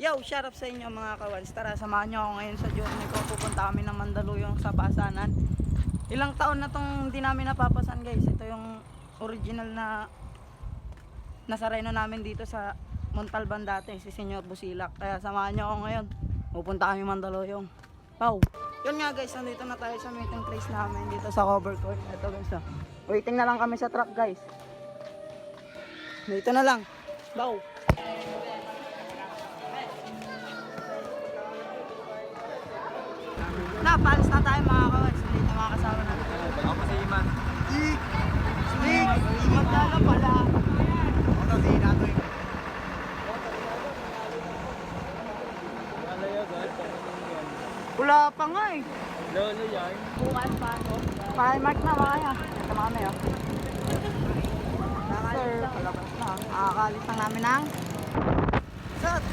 Yo, shout out sa inyo mga kawals. Tara, samahan nyo ako ngayon sa journey ko. Pupunta kami ng Mandaluyong sa Pasanan. Ilang taon na tong hindi namin napapasan guys. Ito yung original na nasareno namin dito sa Montalban dati, si Senyor Busilak. Kaya samahan nyo ako ngayon. Pupunta kami Mandaluyong. Wow! Yun nga guys, nandito na tayo sa meeting place namin dito sa cover court. Ito guys waiting na lang kami sa truck guys. Dito na lang. Wow! Paalis na tayo mga kawals. Dito mga kasama natin. Ako si Iman. Snake! Magdala pala. Ako si Inato eh. Wala pa nga eh. Lolo yan. Bukas pa ako. Primark na makaya. Ito mga may oh. Sir, palabas na. Nakakalis lang namin ng shot.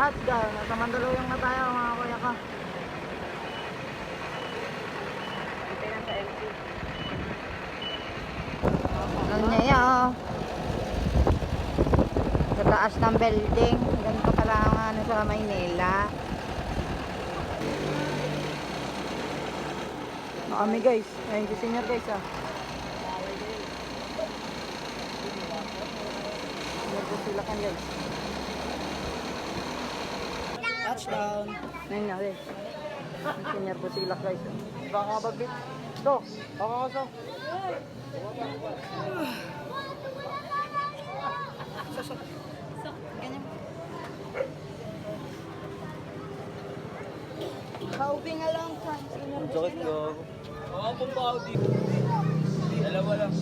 At dahil nasa Mandaluyong na tayo mga kuya ko. Ito na sa LC. Ano niya yan? Sa taas ng building. Ganito pala ang ano sa Maynila. Kami guys. Ayun si senior guys ah. Senior po sila kan guys. Touchdown. Ngayon nga guys. Senior po sila guys. Baka babit. Ito. Baka kaso. Ganyan. Kaubing a long time. Senior po Sakit sila. ko. Oo, kung pa dito. Dalawa lang.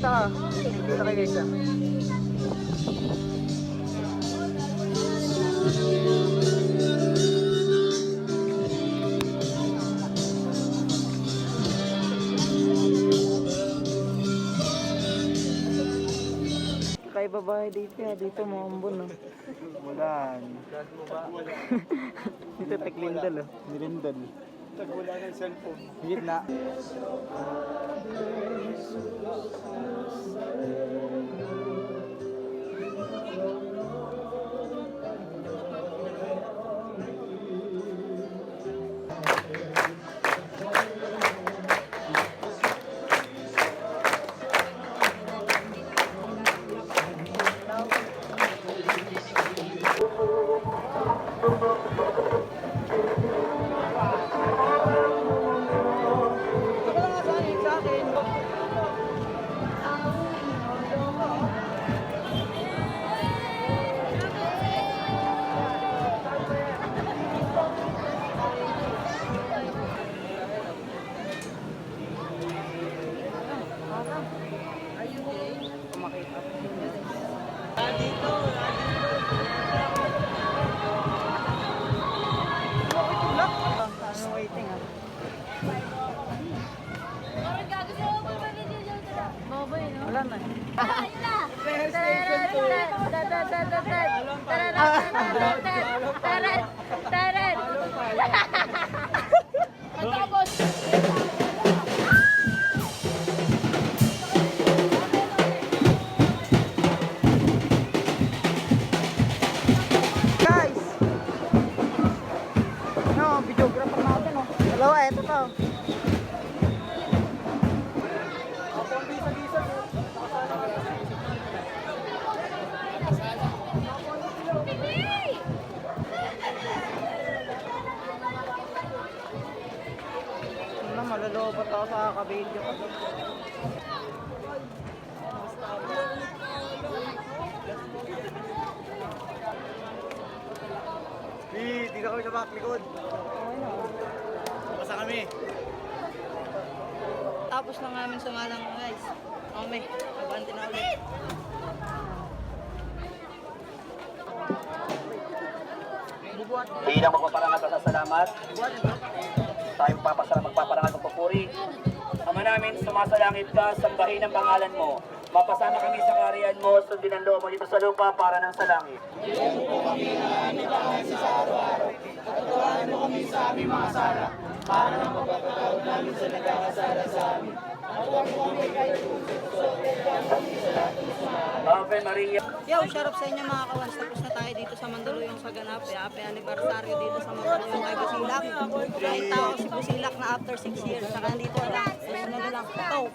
Ito. Dito kayo guys ah. Kaya babae dito ya. Dito mo ambon oh. Mulan. Dito Teklindal oh. Nilindal. Tagwala ng cellphone. Gitna. Dalawa, eto pa. Ano, malulobot ako sa kabidyo ko. Di ka kami sa back likod. Basta kami. Tapos lang namin sumalang guys. Okay, abante na ulit. Bilang magpaparangal sa salamat, tayo magpaparangal ng papuri. Ama namin, sumasalangit ka, sambahin ang pangalan mo. Mapasama kami sa kariyan mo, sundin ang loob mo dito sa lupa para ng sa langit. Ave Maria. Yo, shout out sa inyo mga kawans. Tapos na tayo dito sa Mandaluyong sa ganap. Happy anniversary dito sa Mandaluyong kay Busilak. Nakita ko si Busilak na after 6 years. Saka nandito na lang. Susunod na lang. Go!